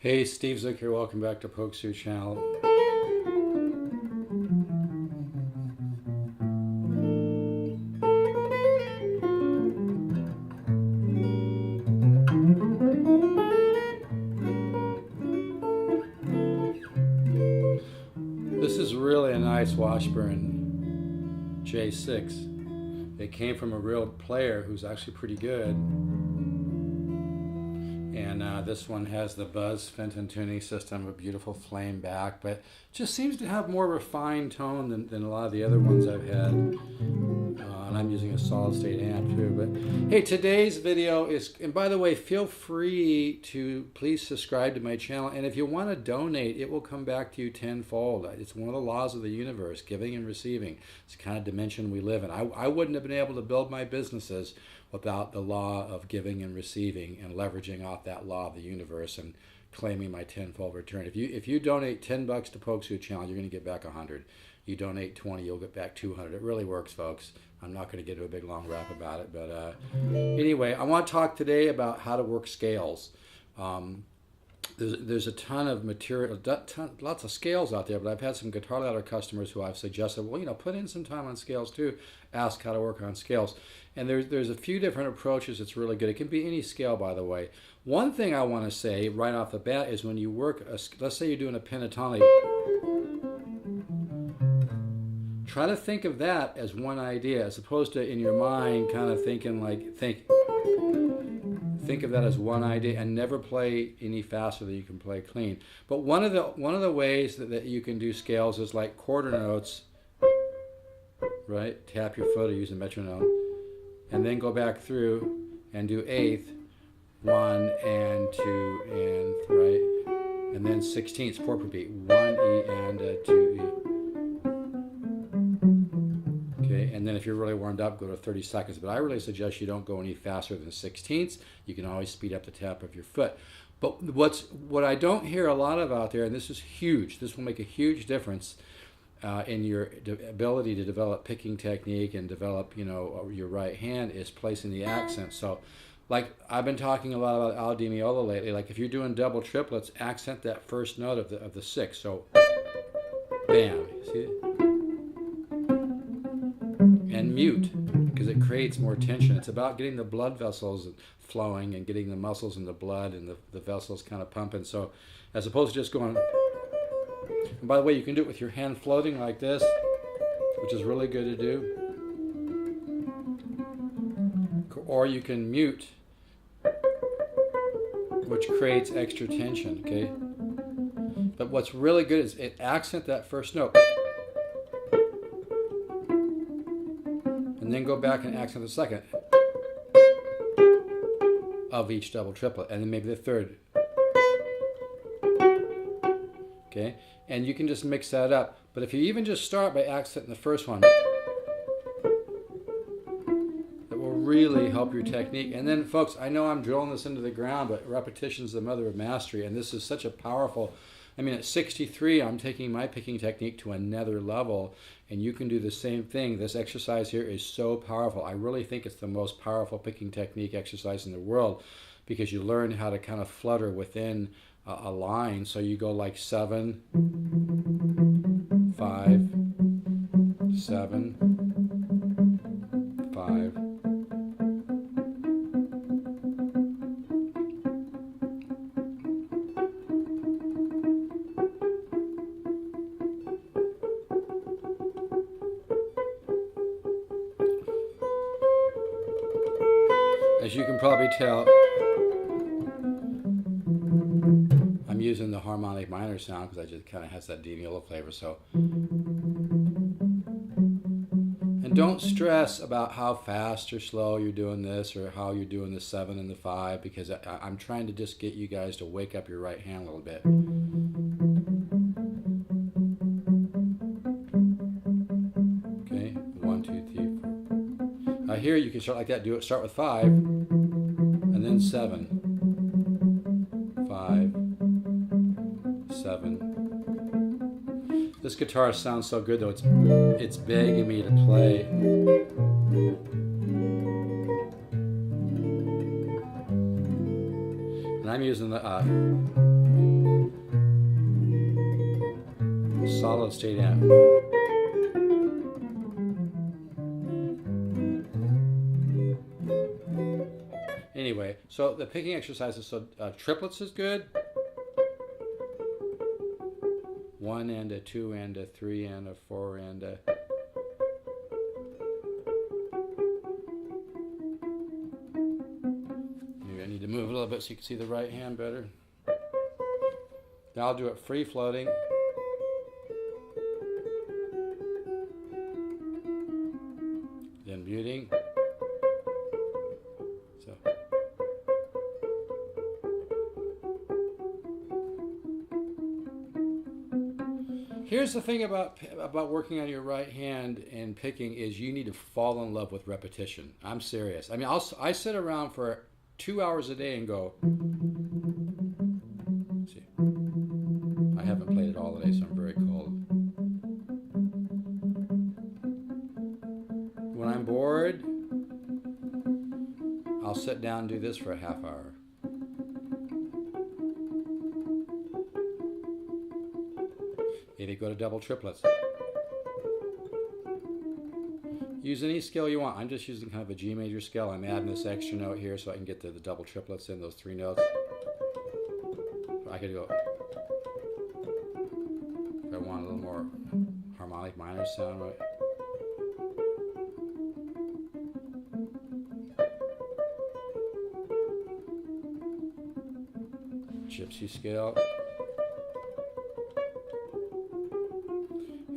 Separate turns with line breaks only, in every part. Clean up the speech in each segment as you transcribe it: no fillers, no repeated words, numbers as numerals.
Hey, Steve Zook here. Welcome back to Pokesoo Channel. This is really a nice Washburn J6. It came from a real player who's actually pretty good. And this one has the Buzz Fenton tuning system, a beautiful flame back, but just seems to have more of a fine tone than a lot of the other ones I've had. And I'm using a solid state amp too. But hey, today's video is, and by the way, feel free to please subscribe to my channel. And if you want to donate, it will come back to you tenfold. It's one of the laws of the universe, giving and receiving. It's the kind of dimension we live in. I wouldn't have been able to build my businesses without the law of giving and receiving and leveraging off that law of the universe and claiming my tenfold return. If you donate $10 to Pokesoo Channel, you're going to get back 100. You donate 20, you'll get back 200. It really works, folks. I'm not going to get into a big long rap about it, but anyway, I want to talk today about how to work scales. There's a ton of material, lots of scales out there, but I've had some guitar ladder customers who I've suggested, well, put in some time on scales too, ask how to work on scales. And there's a few different approaches that's really good. It can be any scale, by the way. One thing I want to say right off the bat is when you work, let's say you're doing a pentatonic, try to think of that as one idea, as opposed to in your mind kind of thinking like, think of that as one idea and never play any faster than you can play clean. But one of the ways that you can do scales is like quarter notes, right? Tap your foot or use a metronome, and then go back through and do eighth, 1 and 2 and right, and then 16ths, 4 per beat, 1 E and 2 E. Okay, and then if you're really warmed up, go to 30 seconds. But I really suggest you don't go any faster than 16ths. You can always speed up the tap of your foot. But what I don't hear a lot of out there, and this is huge, this will make a huge difference in your ability to develop picking technique and develop, your right hand, is placing the accent. So, like I've been talking a lot about Al Di Meola lately. Like if you're doing double triplets, accent that first note of the 6. So, bam, see? And mute, because it creates more tension. It's about getting the blood vessels flowing and getting the muscles in the blood and the vessels kind of pumping. So, as opposed to just going. And by the way, you can do it with your hand floating like this, which is really good to do. Or you can mute, which creates extra tension, okay? But what's really good is it accent that first note. And then go back and accent the second of each double triplet. And then maybe the third. Okay? And you can just mix that up. But if you even just start by accenting the first one, it will really help your technique. And then, folks, I know I'm drilling this into the ground, but repetition is the mother of mastery. And this is such a powerful, at 63, I'm taking my picking technique to another level. And you can do the same thing. This exercise here is so powerful. I really think it's the most powerful picking technique exercise in the world, because you learn how to kind of flutter within a line. So you go like 7, 5, 7, 5. As you can probably tell, I'm using the harmonic minor sound because I just kind of has that D Meola flavor. So, and don't stress about how fast or slow you're doing this or how you're doing the 7 and the 5, because I'm trying to just get you guys to wake up your right hand a little bit. Okay, 1, 2, 3, 4. Now here you can start like that. Start with 5, and then 7, 5, 7. This guitar sounds so good though. It's begging me to play. And I'm using the solid state amp. Anyway, so the picking exercises, so triplets is good. 1 and a 2 and a 3 and a 4 and a... Maybe I need to move a little bit so you can see the right hand better. Now I'll do it free floating. Then muting. So. Here's the thing about working on your right hand and picking is you need to fall in love with repetition. I'm serious. I mean, I sit around for 2 hours a day and go. See, I haven't played it all today, so I'm very cold. When I'm bored, I'll sit down and do this for a half hour. Maybe go to double triplets. Use any scale you want. I'm just using kind of a G major scale. I'm adding this extra note here so I can get the double triplets in, those 3 notes. I could go, if I want a little more harmonic minor sound, right? Gypsy scale.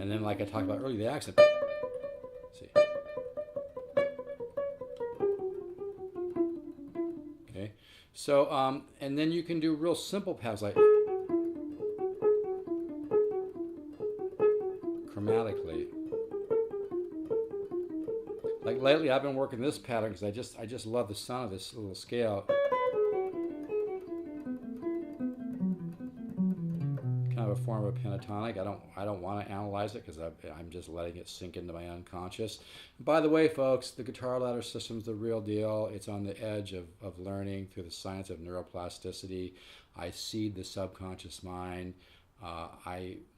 And then, like I talked about earlier, the accent. See. Okay. So, and then you can do real simple patterns like chromatically. Like lately, I've been working this pattern because I just love the sound of this little scale. Kind of a form of pentatonic. I don't want to analyze it because I'm just letting it sink into my unconscious. By the way, folks, the guitar ladder system is the real deal. It's on the edge of learning through the science of neuroplasticity. I seed the subconscious mind.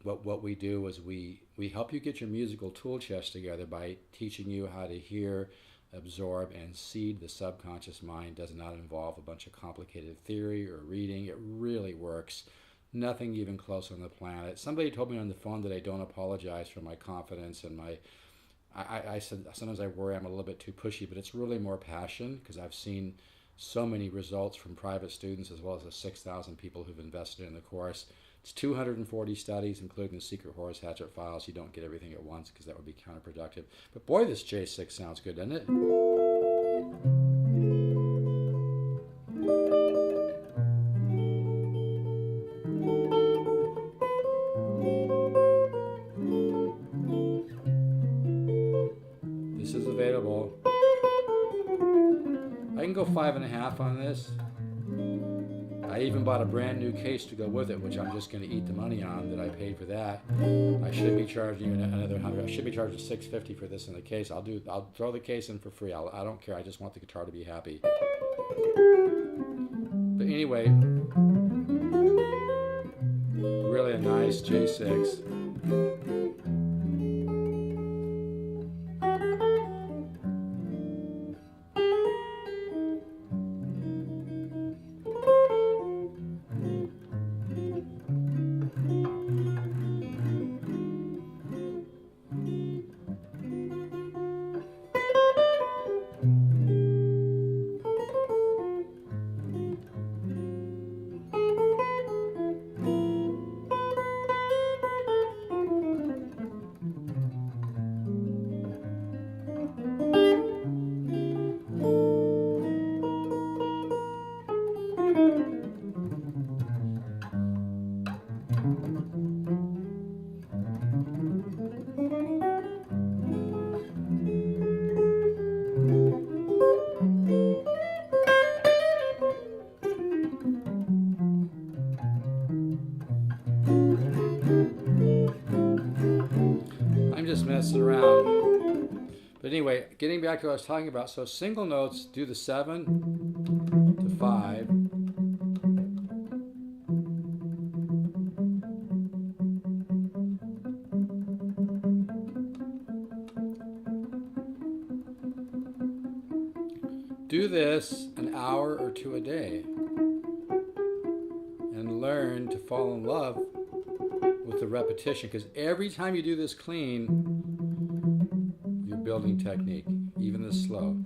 What we do is we help you get your musical tool chest together by teaching you how to hear, absorb, and seed the subconscious mind. Does not involve a bunch of complicated theory or reading. It really works. Nothing even close on the planet. Somebody told me on the phone that I don't apologize for my confidence and my... I said sometimes I worry I'm a little bit too pushy, but it's really more passion because I've seen so many results from private students as well as the 6,000 people who've invested in the course. It's 240 studies, including the secret Horace Hatchet files. You don't get everything at once because that would be counterproductive. But boy, this J6 sounds good, doesn't it? This is available. I can go 5.5 on this. I even bought a brand new case to go with it, which I'm just going to eat the money on that I paid for that. I should be charging you another $100. I should be charging $650 for this in the case. I'll throw the case in for free. I don't care. I just want the guitar to be happy. But anyway, really a nice J6. Just messing around. But anyway, getting back to what I was talking about, so single notes, do the 7 to 5. Do this an hour or two a day and learn to fall in love with the repetition, because every time you do this clean, you're building technique, even this slow.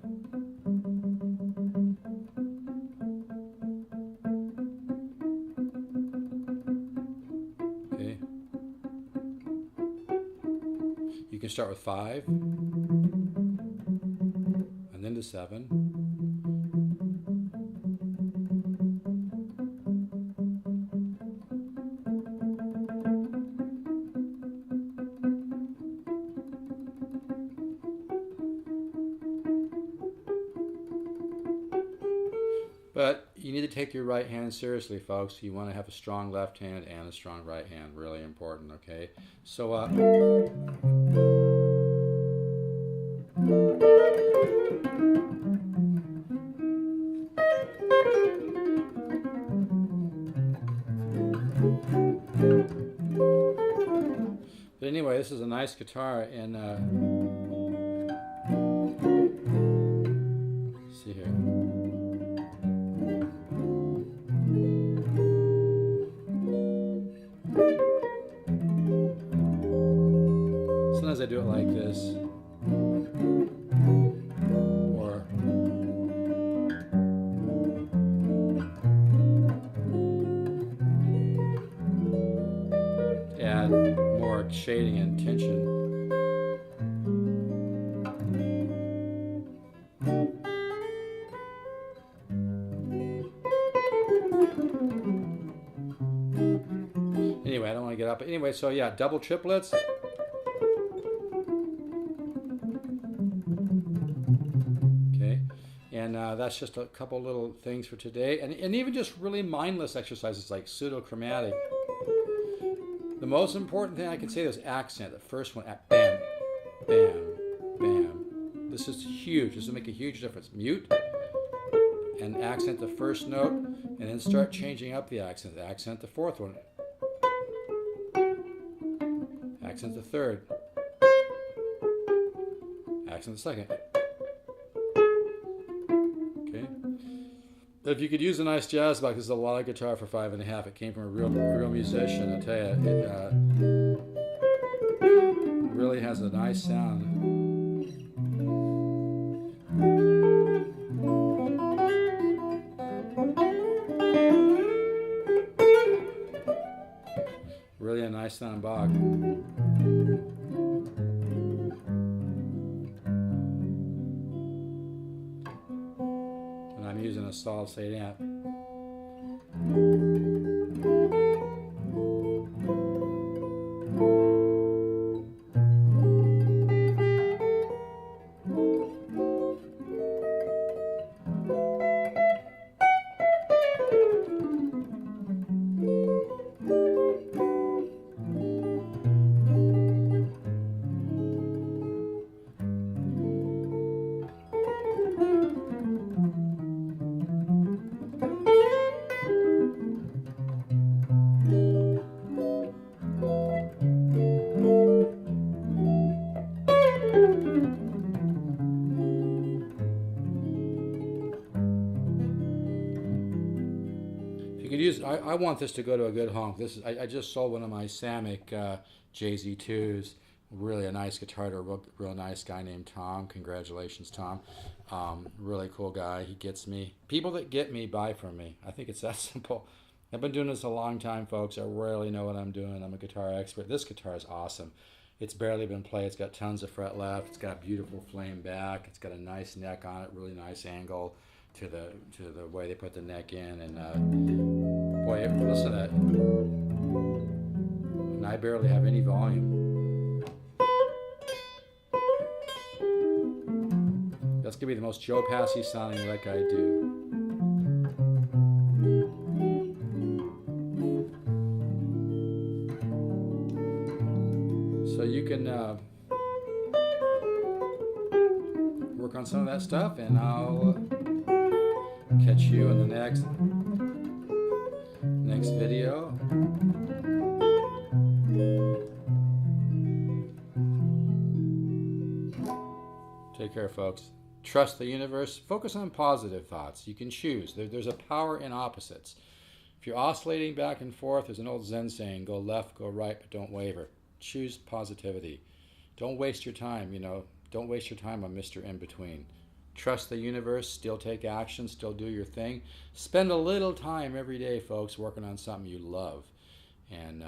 Okay. You can start with 5 and then to 7. But you need to take your right hand seriously, folks. You want to have a strong left hand and a strong right hand. Really important, okay? So, but anyway, this is a nice guitar, and see here. Sometimes I do it like this, or add more shading and tension. Anyway, I don't want to get up. But anyway, so yeah, double triplets. Okay, and that's just a couple little things for today, and even just really mindless exercises like pseudo-chromatic. The most important thing I can say is accent. The first one, bam, bam, bam. This is huge. This will make a huge difference. Mute and accent the first note, and then start changing up the accent. Accent the fourth one. Accent the third. Accent the second. Okay. If you could use a nice jazz box, this is a lot of guitar for 5.5. It came from a real musician. I tell you, it really has a nice sound. Really a nice sound box. And I'm using a solid state amp. I want this to go to a good honk. This is I just sold one of my Samick JZ2s. Really a nice guitar to a real nice guy named Tom. Congratulations, Tom. Really cool guy. He gets me. People that get me buy from me. I think it's that simple. I've been doing this a long time, folks. I really know what I'm doing. I'm a guitar expert. This guitar is awesome. It's barely been played. It's got tons of fret left. It's got a beautiful flame back. It's got a nice neck on it. Really nice angle to the way they put the neck in. And boy, listen to that. And I barely have any volume. That's gonna be the most Joe Passy sounding like I do. So you can work on some of that stuff, and I'll catch you in the next video. Take care, folks. Trust the universe. Focus on positive thoughts. You can choose. There's a power in opposites. If you're oscillating back and forth, there's an old Zen saying, go left, go right, but don't waver. Choose positivity. Don't waste your time, Don't waste your time on Mr. In-Between. Trust the universe. Still take action. Still do your thing. Spend a little time every day, folks, working on something you love. And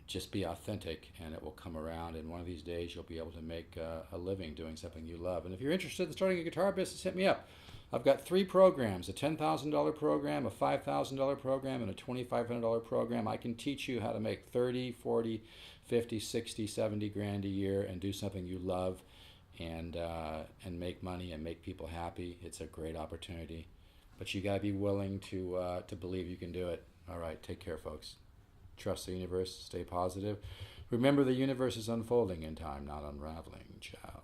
just be authentic, and it will come around. And one of these days, you'll be able to make a living doing something you love. And if you're interested in starting a guitar business, hit me up. I've got 3 programs, a $10,000 program, a $5,000 program, and a $2,500 program. I can teach you how to make 30, 40, 50, 60, 70 grand a year and do something you love and make money and make people happy. It's a great opportunity. But you got to be willing to believe you can do it. All right, take care, folks. Trust the universe. Stay positive. Remember, the universe is unfolding in time, not unraveling. Ciao.